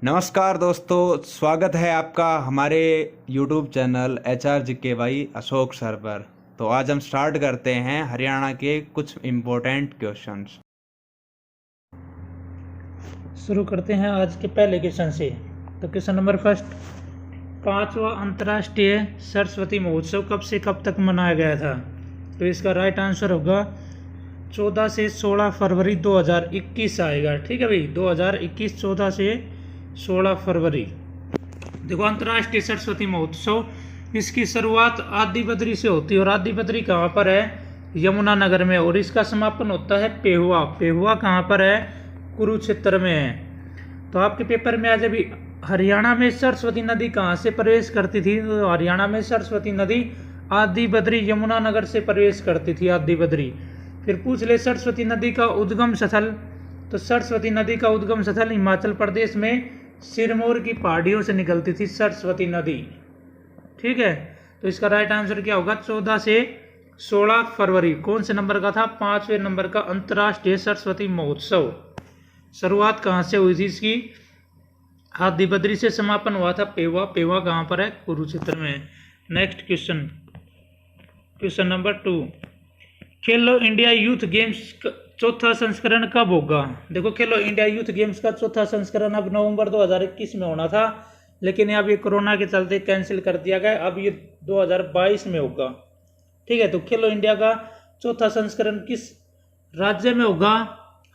नमस्कार दोस्तों, स्वागत है आपका हमारे YouTube channel HRGKY Ashok sir पर। तो आज हम स्टार्ट करते हैं हरियाणा के कुछ इम्पोर्टेंट क्वेश्चंस। शुरू करते हैं आज के पहले क्वेश्चन से। तो क्वेश्चन नंबर फर्स्ट, 5वां अंतर्राष्ट्रीय सरस्वती महोत्सव कब से कब तक मनाया गया था? तो इसका राइट आंसर होगा 14 से 16 फरवरी 2021 आएगा। ठीक है भाई, 2021 14 से 16 फरवरी। देखो, अंतर्राष्ट्रीय सरस्वती महोत्सव इसकी शुरुआत आदि बद्री से होती है और आदि बद्री कहाँ पर है? यमुनानगर में। और इसका समापन होता है पेहुआ। पेहुआ कहाँ पर है? कुरुक्षेत्र में है। तो आपके पेपर में आज अभी हरियाणा में सरस्वती नदी कहाँ से प्रवेश करती थी? तो हरियाणा में सरस्वती नदी आदि बद्री यमुनानगर से प्रवेश करती थी, आदि बद्री। फिर पूछ ले सरस्वती नदी का उद्गम स्थल। तो सरस्वती नदी का उद्गम स्थल हिमाचल प्रदेश में सिरमौर की पहाड़ियों से निकलती थी सरस्वती नदी। ठीक है, तो इसका राइट आंसर क्या होगा? 14 से 16 फरवरी। कौन से नंबर का था? 5वें नंबर का अंतर्राष्ट्रीय सरस्वती महोत्सव। शुरुआत कहाँ से हुई थी इसकी? आदि बद्री से समापन हुआ था पेवा। पेवा कहाँ पर है? कुरुक्षेत्र में। नेक्स्ट क्वेश्चन, क्वेश्चन नंबर 2, खेलो इंडिया यूथ गेम्स चौथा संस्करण कब होगा? देखो, खेलो इंडिया यूथ गेम्स का चौथा संस्करण अब नवंबर 2021 में होना था, लेकिन अब ये कोरोना के चलते कैंसिल कर दिया गया। अब ये 2022 में होगा। ठीक है, तो खेलो इंडिया का चौथा संस्करण किस राज्य में होगा?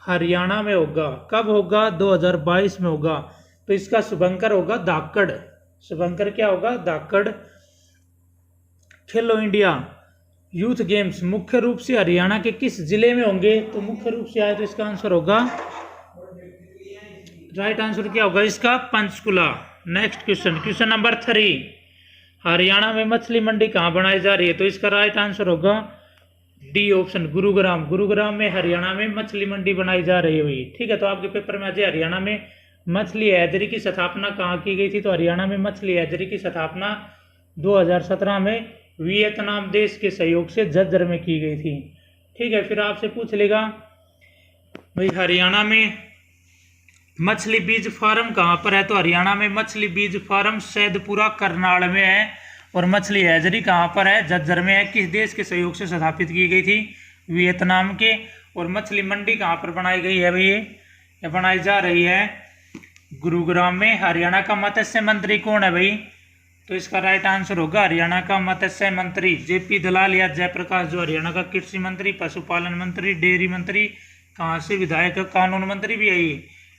हरियाणा में होगा। कब होगा? 2022 में होगा। तो इसका शुभंकर होगा धाकड़। शुभंकर क्या होगा? धाकड़। खेलो इंडिया यूथ गेम्स मुख्य रूप से हरियाणा के किस जिले में होंगे? तो मुख्य रूप से आए तो इसका आंसर होगा, राइट आंसर क्या होगा इसका? Panchkula. Next question, question number 3, Haryana में मछली मंडी कहाँ बनाई जा रही है? तो इसका राइट आंसर होगा डी ऑप्शन, गुरुग्राम। गुरुग्राम में हरियाणा में मछली मंडी बनाई जा रही है भाई। ठीक है, तो आपके पेपर में आज हरियाणा में मछली हैचरी की स्थापना कहाँ की गई थी? तो हरियाणा में मछली हैचरी की स्थापना 2017 में वियतनाम देश के सहयोग से झज्जर में की गई थी। ठीक है, फिर आपसे पूछ लेगा भाई हरियाणा में मछली बीज फार्म कहाँ पर है? तो हरियाणा में मछली बीज फार्म सैदपुरा करनाल में है। और मछली हैचरी कहाँ पर है? झज्जर में है। किस देश के सहयोग से स्थापित की गई थी? वियतनाम के। और मछली मंडी कहाँ पर बनाई गई है भाई? ये बनाई जा रही है गुरुग्राम में। हरियाणा का मत्स्य मंत्री कौन है भाई? तो इसका राइट आंसर होगा हरियाणा का मत्स्य मंत्री जेपी दलाल या जयप्रकाश, जो हरियाणा का कृषि मंत्री, पशुपालन मंत्री, डेयरी मंत्री, कहाँ से विधायक, कानून मंत्री भी है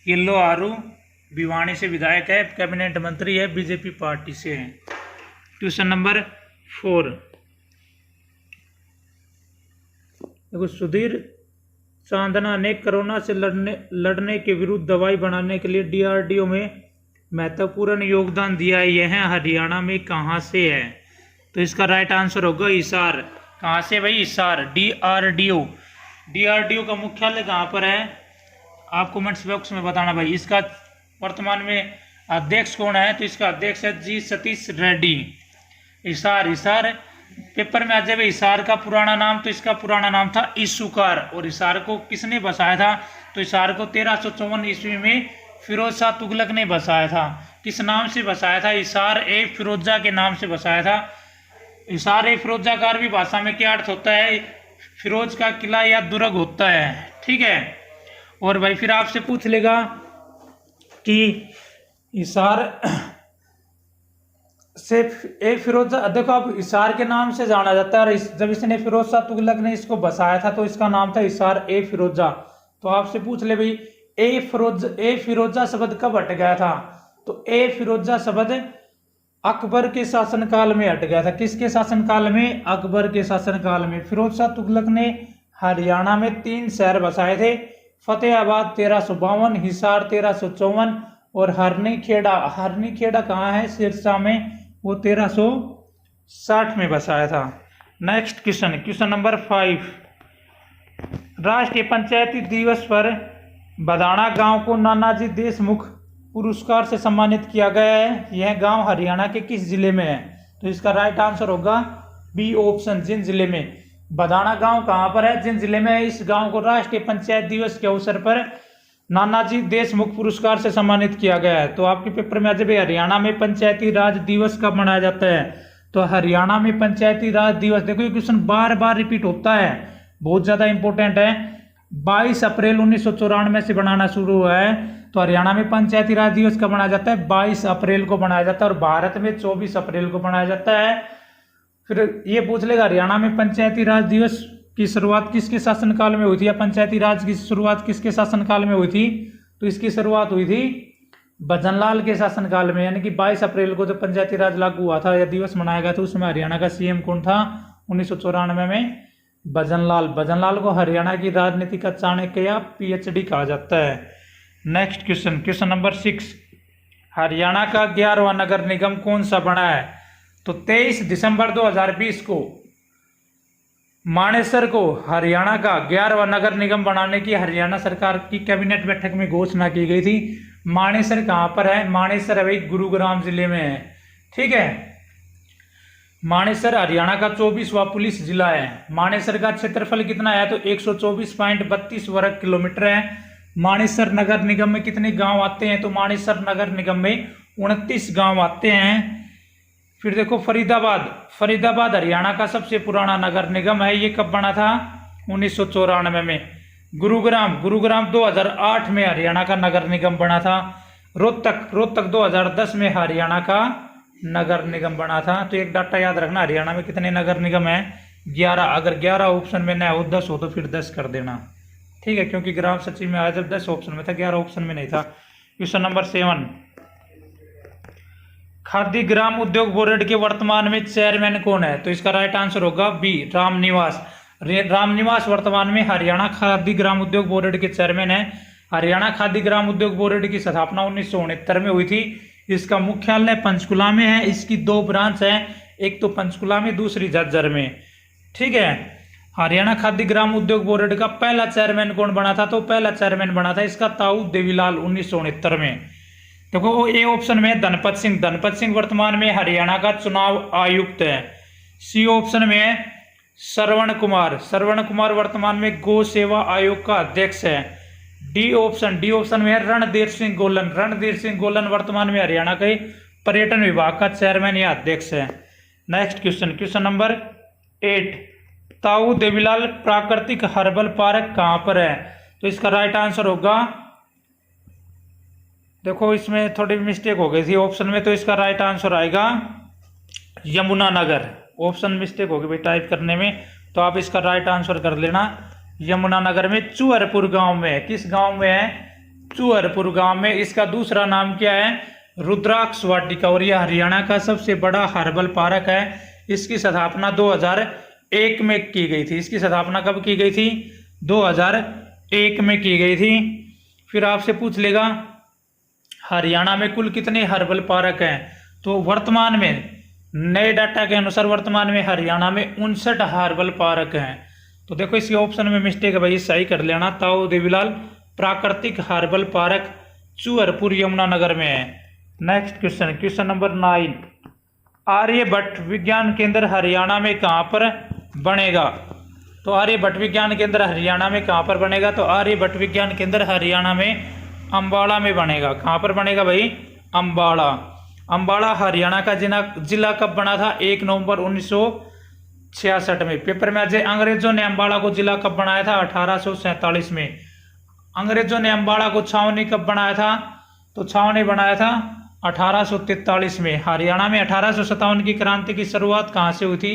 ये लोहारू भिवानी से विधायक है, कैबिनेट मंत्री है, बीजेपी पार्टी से है। क्वेश्चन नंबर 4, देखो, सुधीर चांदना ने कोरोना से लड़ने के विरुद्ध दवाई बनाने के लिए DRDO में महत्वपूर्ण योगदान दिया है। यह हरियाणा में कहाँ से है? तो इसका राइट आंसर होगा हिसार। कहाँ से भाई? हिसार। DRDO। DRDO का मुख्यालय कहाँ पर है? आप कमेंट्स बॉक्स में बताना भाई। इसका वर्तमान में अध्यक्ष कौन है? तो इसका अध्यक्ष है जी सतीश रेड्डी। हिसार। हिसार पेपर में आ जाए हिसार का पुराना नाम। तो इसका पुराना नाम था ईसुकार। और हिसार को किसने बसाया था? तो हिसार को 1354 ईस्वी में फिरोज शाह तुगलक ने बसाया था। किस नाम से बसाया था? हिसार ए फिरोजा के नाम से बसाया था। हिसार ए फिरोजा का अरबी भाषा में क्या अर्थ होता है? फिरोज का किला या दुर्ग होता है। ठीक है, और भाई फिर आपसे पूछ लेगा कि हिसार से ए फिरोजा, देखो अब हिसार के नाम से जाना जाता है। और जब इसने फिरोज शाह तुगलक ने इसको बसाया था तो इसका नाम था हिसार ए फिरोजा। तो आपसे पूछ ले भाई ए फिरोजा शब्द कब हट गया था? तो ए फिरोजा शब्द अकबर के शासनकाल में हट गया था। किसके शासनकाल में? अकबर के शासनकाल में। फिरोज शाह तुगलक ने हरियाणा में 3 शहर बसाए थे, फतेहाबाद 1352, हिसार 1354 और हरनी खेड़ा। हरनी खेड़ा कहाँ है? सिरसा में। वो 1360 में बसाया था। नेक्स्ट क्वेश्चन, क्वेश्चन नंबर 5, राष्ट्रीय पंचायती दिवस पर बदाना गांव को नानाजी देशमुख पुरस्कार से सम्मानित किया गया है। यह गांव हरियाणा के किस जिले में है? तो इसका राइट आंसर होगा बी ऑप्शन, जिन जिले में। बदाना गांव कहां पर है? जिन जिले में है। इस गांव को राष्ट्रीय पंचायत दिवस के अवसर पर नानाजी देशमुख पुरस्कार से सम्मानित किया गया है। तो आपके पेपर में आज भी हरियाणा में पंचायती राज दिवस कब मनाया जाता है? तो हरियाणा में पंचायती राज दिवस, देखो ये क्वेश्चन बार बार रिपीट होता है, बहुत ज्यादा इंपॉर्टेंट है। 22 अप्रैल 1994 से बनाना शुरू हुआ है। तो हरियाणा में पंचायती राज दिवस कब मनाया जाता है? 22 अप्रैल को मनाया जाता है, और भारत में 24 अप्रैल को मनाया जाता है। फिर ये पूछ लेगा हरियाणा में पंचायती राज दिवस की शुरुआत किसके शासनकाल में हुई थी, या पंचायती राज की शुरुआत किसके शासनकाल में हुई थी? तो इसकी शुरुआत हुई थी भजनलाल के शासनकाल में, यानी कि 22 अप्रैल को जब पंचायती राज लागू हुआ था या दिवस मनाया गया था, उसमें हरियाणा का सीएम कौन था? 1994 में भजनलाल को हरियाणा की राजनीति का चाणक्य या पीएचडी कहा जाता है। नेक्स्ट क्वेश्चन नंबर 6, हरियाणा का 11वां नगर निगम कौन सा बना है? तो 23 दिसंबर 2020 को मानेसर को हरियाणा का 11वां नगर निगम बनाने की हरियाणा सरकार की कैबिनेट बैठक में घोषणा की गई थी। मानेसर कहां पर है? मानेसर है भाई गुरुग्राम जिले में है, ठीक है। मानेसर हरियाणा का 24वां पुलिस जिला है। मानेसर का क्षेत्रफल कितना है? तो 124.32 वर्ग किलोमीटर है। मानेसर नगर निगम में कितने गांव आते हैं? तो मानेसर नगर निगम में 29 गांव आते हैं। फिर देखो फरीदाबाद हरियाणा का सबसे पुराना नगर निगम है। ये कब बना था? 1994 में। गुरुग्राम 2008 में हरियाणा का नगर निगम बना था। रोहतक 2010 में हरियाणा का नगर निगम बना था। तो एक डाटा याद रखना, हरियाणा में कितने नगर निगम है? 11। अगर 11 ऑप्शन में न हो 10 हो तो फिर 10 कर देना, ठीक है, क्योंकि ग्राम सचिव में आया जब 10 ऑप्शन में था, 11 ऑप्शन में नहीं था। क्वेश्चन नंबर 7, खादी ग्राम उद्योग बोर्ड के वर्तमान में चेयरमैन कौन है? तो इसका राइट आंसर होगा बी, रामनिवास वर्तमान में हरियाणा खादी ग्राम उद्योग बोर्ड के चेयरमैन है। हरियाणा खादी ग्राम उद्योग बोर्ड की स्थापना 1969 में हुई थी। इसका मुख्यालय पंचकुला में है। इसकी 2 ब्रांच है, एक तो पंचकुला में, दूसरी झज्जर में, ठीक है। हरियाणा खादी ग्राम उद्योग बोर्ड का पहला चेयरमैन कौन बना था? तो पहला चेयरमैन बना था इसका ताऊ देवीलाल 1969 में। देखो ए ऑप्शन में धनपत सिंह वर्तमान में हरियाणा का चुनाव आयुक्त है। सी ऑप्शन में श्रवण कुमार वर्तमान में गौ सेवा आयोग का अध्यक्ष है। डी ऑप्शन में है रणधीर सिंह गोलन वर्तमान में हरियाणा के पर्यटन विभाग का चेयरमैन या अध्यक्ष है। नेक्स्ट क्वेश्चन नंबर 8, ताऊ देवीलाल प्राकृतिक हर्बल पार्क कहां पर है? तो इसका राइट आंसर होगा, देखो इसमें थोड़ी मिस्टेक हो गई थी ऑप्शन में, तो इसका राइट आंसर आएगा यमुनानगर। ऑप्शन मिस्टेक हो गई भाई टाइप करने में, तो आप इसका राइट आंसर कर लेना। यमुनानगर में चूहरपुर गांव में है। किस गांव में है? चूहरपुर गांव में। इसका दूसरा नाम क्या है? रुद्राक्ष वाटिका, और यह हरियाणा का सबसे बड़ा हर्बल पार्क है। इसकी स्थापना 2001 में की गई थी। इसकी स्थापना कब की गई थी? 2001 में की गई थी। फिर आपसे पूछ लेगा हरियाणा में कुल कितने हर्बल पार्क हैं? तो वर्तमान में नए डाटा के अनुसार वर्तमान में हरियाणा में 59 हर्बल पार्क हैं। तो देखो इसके ऑप्शन में मिस्टेक है भाई, सही कर लेना। ताऊ देवीलाल प्राकृतिक हर्बल पार्क चूहरपुर यमुनानगर में है। नेक्स्ट क्वेश्चन नंबर 9, आर्यभट्ट विज्ञान केंद्र हरियाणा में कहां पर बनेगा? तो आर्यभट्ट विज्ञान केंद्र हरियाणा में कहां पर बनेगा? तो आर्यभट्ट विज्ञान केंद्र हरियाणा में अंबाला में बनेगा। कहां पर बनेगा भाई? अंबाला हरियाणा का जिला कब बना था? 1 नवंबर 1966 में। पेपर में आज अंग्रेजों ने अंबाला को जिला कब बनाया था? 1847 में। अंग्रेजों ने अंबाला को छावनी कब बनाया था? तो छावनी बनाया था 1843 में। हरियाणा में 1857 की क्रांति की शुरुआत कहां से हुई थी?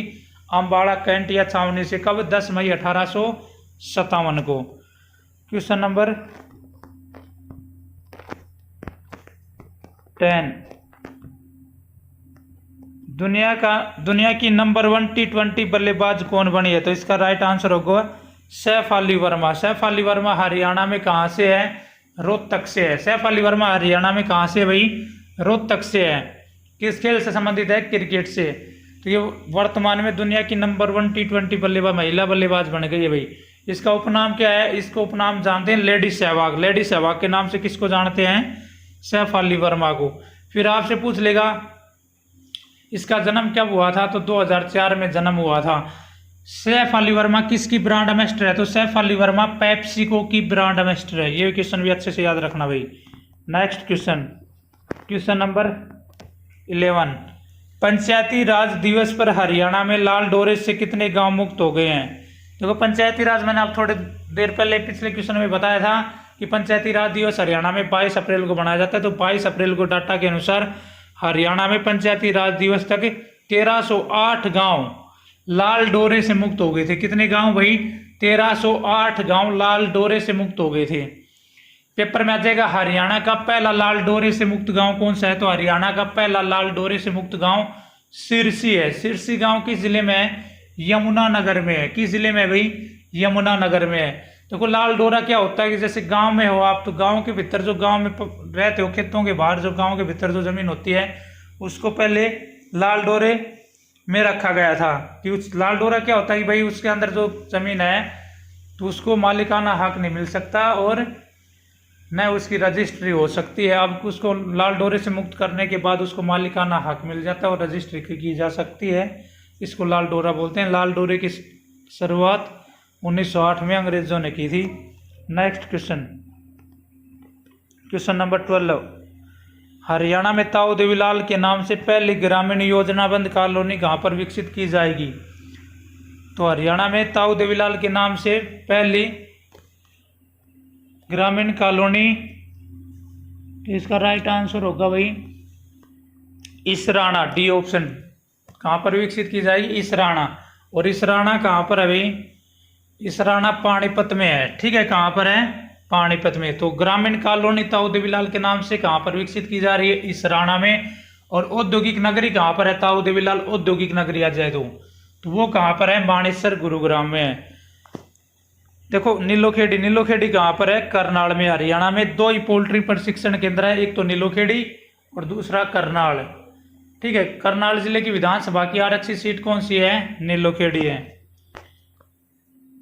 अंबाला कैंट या छावनी से। कब? 10 मई 1857 को। क्वेश्चन नंबर 10, दुनिया की नंबर 1 T20 बल्लेबाज कौन बनी है? तो इसका राइट आंसर होगा सैफ अली वर्मा हरियाणा में कहां से है? रोहतक से है। सैफ अली वर्मा हरियाणा में कहां से है भाई? रोहतक से है। किस खेल से संबंधित है? क्रिकेट से। तो ये वर्तमान में दुनिया की नंबर 1 T20 बल्लेबाज महिला बल्लेबाज बन गई है भाई। इसका उपनाम क्या है? इसको उपनाम जानते हैं लेडी सहवाग के नाम से किसको जानते हैं? सैफ अली वर्मा को। फिर आपसे पूछ लेगा इसका जन्म कब हुआ था? तो 2004 में जन्म हुआ था। सैफ अली वर्मा किसकी ब्रांड एम्बेसडर है? तो सैफ अली वर्मा पेप्सिको की ब्रांड एम्बेसडर है। ये क्वेश्चन भी अच्छे से याद रखना भाई। नेक्स्ट क्वेश्चन, क्वेश्चन नंबर 11, पंचायती राज दिवस पर हरियाणा में लाल डोरे से कितने गांव मुक्त हो गए हैं? देखो पंचायती राज मैंने आप थोड़ी देर पहले पिछले क्वेश्चन में बताया था कि पंचायती राज दिवस हरियाणा में 22 अप्रैल को मनाया जाता है। तो 22 अप्रैल को डाटा के अनुसार हरियाणा में पंचायती राज दिवस तक 1308 गांव लाल डोरे से मुक्त हो गए थे। कितने गांव भाई? 1308 गांव लाल डोरे से मुक्त हो गए थे। पेपर में आ जाएगा हरियाणा का पहला लाल डोरे से मुक्त गांव कौन सा है? तो हरियाणा का पहला लाल डोरे से मुक्त गांव सिरसी है। सिरसी गांव किस जिले में है? यमुनानगर में है। किस जिले में है भाई? यमुनानगर में है। देखो लाल डोरा क्या होता है कि जैसे गांव में हो आप, तो गांव के भीतर जो गांव में रहते हो, खेतों के बाहर जो गांव के भीतर जो जमीन होती है उसको पहले लाल डोरे में रखा गया था। कि उस लाल डोरा क्या होता है कि भाई उसके अंदर जो जमीन है तो उसको मालिकाना हक नहीं मिल सकता और न उसकी रजिस्ट्री हो सकती है। अब उसको लाल डोरे से मुक्त करने के बाद उसको मालिकाना हक मिल जाता है और रजिस्ट्री की जा सकती है। इसको लाल डोरा बोलते हैं। लाल डोरे की शुरुआत 1908 में अंग्रेजों ने की थी। Next question, question number 12, Haryana में ताऊ देवीलाल के नाम से पहली ग्रामीण योजनाबंद कॉलोनी कहाँ पर विकसित की जाएगी? तो हरियाणा में ताऊ देवीलाल के नाम से पहली ग्रामीण कॉलोनी, तो इसका राइट आंसर होगा भाई इसराना, डी ऑप्शन। कहाँ पर विकसित की जाएगी? इसराना। और इसराना कहाँ पर है भाई? इसराना पानीपत में है। ठीक है, कहाँ पर है? पानीपत में। तो ग्रामीण कॉलोनी ताऊ देवीलाल के नाम से कहाँ पर विकसित की जा रही है? इसराना में। और औद्योगिक नगरी कहाँ पर है? ताऊ देवीलाल औद्योगिक नगरी आ जाए तो वो कहाँ पर है? बाणेश्वर गुरुग्राम में है। देखो नीलोखेड़ी, नीलोखेड़ी कहाँ पर है? करनाल में। हरियाणा में 2 ही पोल्ट्री प्रशिक्षण केंद्र है, एक तो नीलोखेड़ी और दूसरा करनाल। ठीक है, करनाल जिले की विधानसभा की आरक्षित सीट कौन सी है? नीलोखेड़ी है।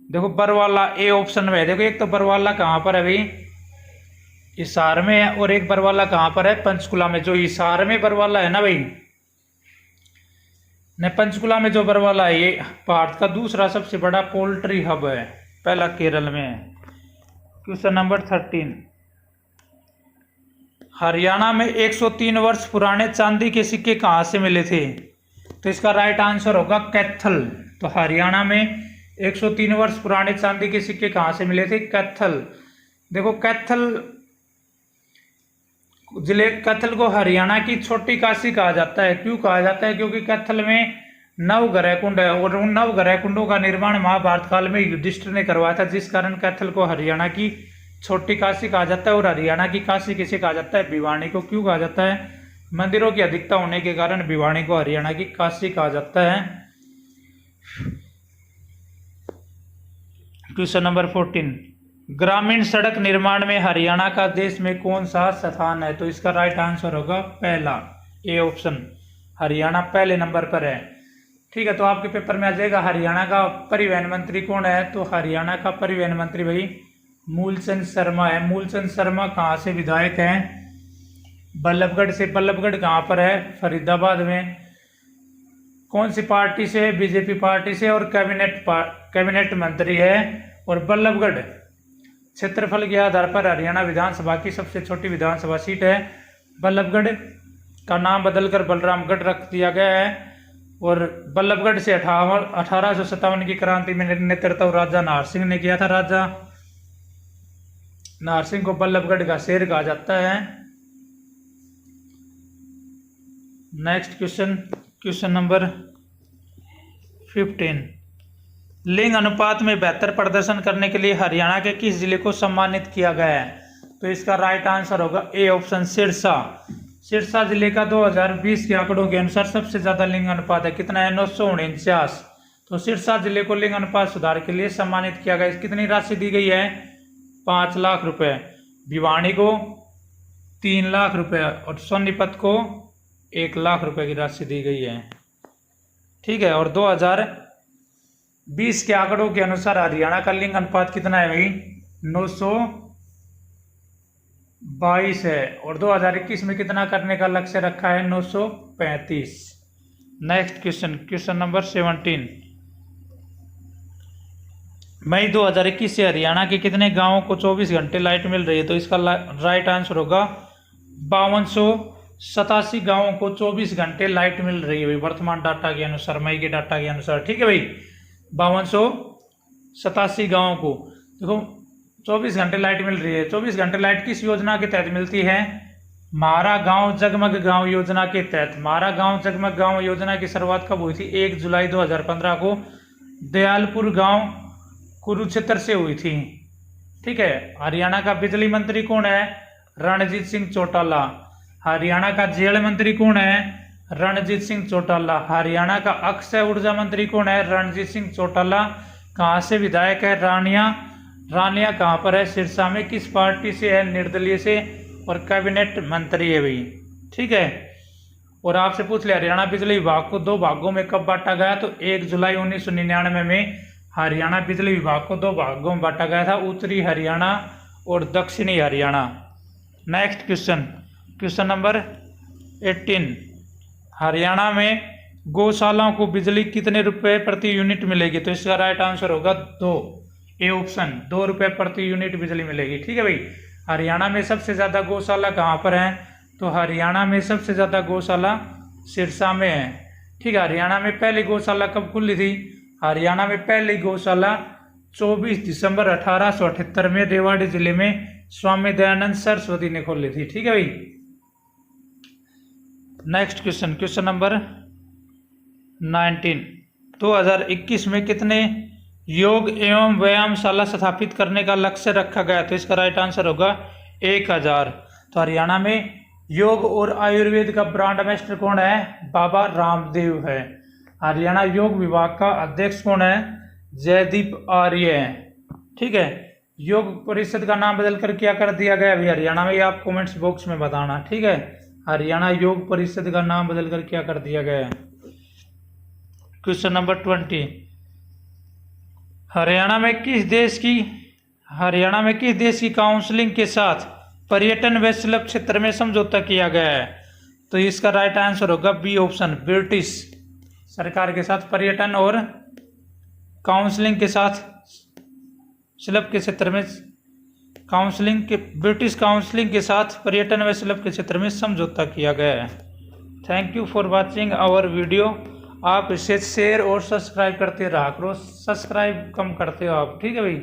देखो बरवाला ए ऑप्शन में है। देखो एक तो बरवाला कहाँ पर है भाई? हिसार में है। और एक बरवाला कहाँ पर है? पंचकुला में। जो हिसार में बरवाला है ना भाई, ने पंचकुला में जो बरवाला है, ये भारत का दूसरा सबसे बड़ा पोल्ट्री हब है, पहला केरल में है। क्वेश्चन नंबर 13, हरियाणा में 103 वर्ष पुराने चांदी के सिक्के कहाँ से मिले थे? तो इसका राइट आंसर होगा कैथल। तो हरियाणा में 103 वर्ष पुराने चांदी के सिक्के कहाँ से मिले थे? कैथल। देखो कैथल जिले, कैथल को हरियाणा की छोटी काशी कहा जाता है। क्यों कहा जाता है? क्योंकि कैथल में 9 ग्रह कुंड है और उन 9 ग्रह कुंडों का निर्माण महाभारत काल में युधिष्ठिर ने करवाया था, जिस कारण कैथल को हरियाणा की छोटी काशी कहा जाता है। और हरियाणा की काशी किसे कहा जाता है? भिवानी को। क्यों कहा जाता है? मंदिरों की अधिकता होने के कारण भिवानी को हरियाणा की काशी कहा जाता है। क्वेश्चन नंबर 14, ग्रामीण सड़क निर्माण में हरियाणा का देश में कौन सा स्थान है? तो इसका राइट आंसर होगा पहला, ए ऑप्शन। हरियाणा पहले नंबर पर है। ठीक है, तो आपके पेपर में आ जाएगा हरियाणा का परिवहन मंत्री कौन है? तो हरियाणा का परिवहन मंत्री भाई मूलचंद शर्मा है। मूलचंद शर्मा कहाँ से विधायक हैं? बल्लभगढ़ से। बल्लभगढ़ कहाँ पर है? फरीदाबाद में। कौन सी पार्टी से? बीजेपी पार्टी से। और कैबिनेट मंत्री है। और बल्लभगढ़ क्षेत्रफल के आधार पर हरियाणा विधानसभा की सबसे छोटी विधानसभा सीट है। बल्लभगढ़ का नाम बदलकर बलरामगढ़ रख दिया गया है। और बल्लभगढ़ से 1857 की क्रांति में नेतृत्व राजा नाहर सिंह ने किया था। राजा नाहर सिंह को बल्लभगढ़ का शेर कहा जाता है। नेक्स्ट क्वेश्चन, क्वेश्चन नंबर 15, लिंग अनुपात में बेहतर प्रदर्शन करने के लिए हरियाणा के किस जिले को सम्मानित किया गया है? तो इसका राइट आंसर होगा ए ऑप्शन, सिरसा। सिरसा जिले का 2020 के आंकड़ों के अनुसार सबसे ज्यादा लिंग अनुपात है। कितना है? 949। तो सिरसा जिले को लिंग अनुपात सुधार के लिए सम्मानित किया गया। कितनी राशि दी गई है? 5 लाख रुपए। भिवानी को 3 लाख रुपए और सोनीपत को 1 लाख रुपए की राशि दी गई है। ठीक है, और 2020 के आंकड़ों के अनुसार हरियाणा का लिंग अनुपात कितना है भाई? 922 है। और 2021 में कितना करने का लक्ष्य रखा है? 935। नेक्स्ट क्वेश्चन, क्वेश्चन नंबर 17, मई 2021 से हरियाणा के कितने गांवों को 24 घंटे लाइट मिल रही है? तो इसका राइट आंसर होगा 5287 गांवों को 24 घंटे लाइट मिल रही है भाई, वर्तमान डाटा के अनुसार, मई के डाटा के अनुसार। ठीक है भाई, 5287 गांवों को देखो 24 घंटे लाइट मिल रही है। 24 घंटे लाइट किस योजना के तहत मिलती है? हमारा गांव जगमग गांव योजना के तहत। हमारा गांव जगमग गांव योजना की शुरुआत कब हुई थी? 1 जुलाई 2015 को दयालपुर गांव कुरुक्षेत्र से हुई थी। ठीक है। हरियाणा का बिजली मंत्री कौन है? रणजीत सिंह चौटाला। हरियाणा का जेल मंत्री कौन है? रणजीत सिंह चौटाला। हरियाणा का अक्षय ऊर्जा मंत्री कौन है? रणजीत सिंह चौटाला। कहाँ से विधायक है? रानिया। रानिया कहाँ पर है? सिरसा में। किस पार्टी से है? निर्दलीय से। और कैबिनेट मंत्री है भाई। ठीक है। और आपसे पूछ लिया हरियाणा बिजली विभाग को 2 भागों में कब बांटा गया? तो 1 जुलाई 1999 में हरियाणा बिजली विभाग को 2 भागों में बांटा गया था, उत्तरी हरियाणा और दक्षिणी Haryana. Next question, question number 18। Haryana में गौशालाओं को बिजली कितने रुपए प्रति यूनिट मिलेगी? तो इसका राइट आंसर होगा 2, ए ऑप्शन, 2 रुपए प्रति यूनिट बिजली मिलेगी। ठीक है भाई। हरियाणा में सबसे ज्यादा गौशाला कहाँ पर है? तो हरियाणा में सबसे ज्यादा गौशाला सिरसा में है। ठीक है। हरियाणा में पहली गौशाला कब खुली थी? हरियाणा में पहली गौशाला 24 दिसंबर 1878 में रेवाड़ी जिले में स्वामी दयानंद सरस्वती ने खोली थी। ठीक है भाई। Next question, question number 19। 2021 में कितने योग एवं व्यायामशाला स्थापित करने का लक्ष्य रखा गया? तो इसका राइट आंसर होगा 1000। तो हरियाणा में योग और आयुर्वेद का ब्रांड एम्बेसडर कौन है? बाबा रामदेव है। हरियाणा योग विभाग का अध्यक्ष कौन है? जयदीप आर्य है। ठीक है। योग परिषद का नाम बदलकर क्या कर दिया गया अभी हरियाणा में? ये आप कमेंट्स बॉक्स में बताना। ठीक है। हरियाणा योग परिषद का नाम बदलकर क्या कर दिया गया है? Question number 20। हरियाणा में किस देश की काउंसिलिंग के साथ पर्यटन व शिल्प क्षेत्र में समझौता किया गया है? तो इसका राइट आंसर होगा बी ऑप्शन, ब्रिटिश सरकार के साथ पर्यटन और काउंसलिंग के साथ शिल्प के क्षेत्र में ब्रिटिश काउंसलिंग के साथ पर्यटन व शिल्प के क्षेत्र में समझौता किया गया है। Thank you for watching our video. आप इसे शेयर और सब्सक्राइब करते रहा करो, सब्सक्राइब कम करते हो आप। ठीक है भाई।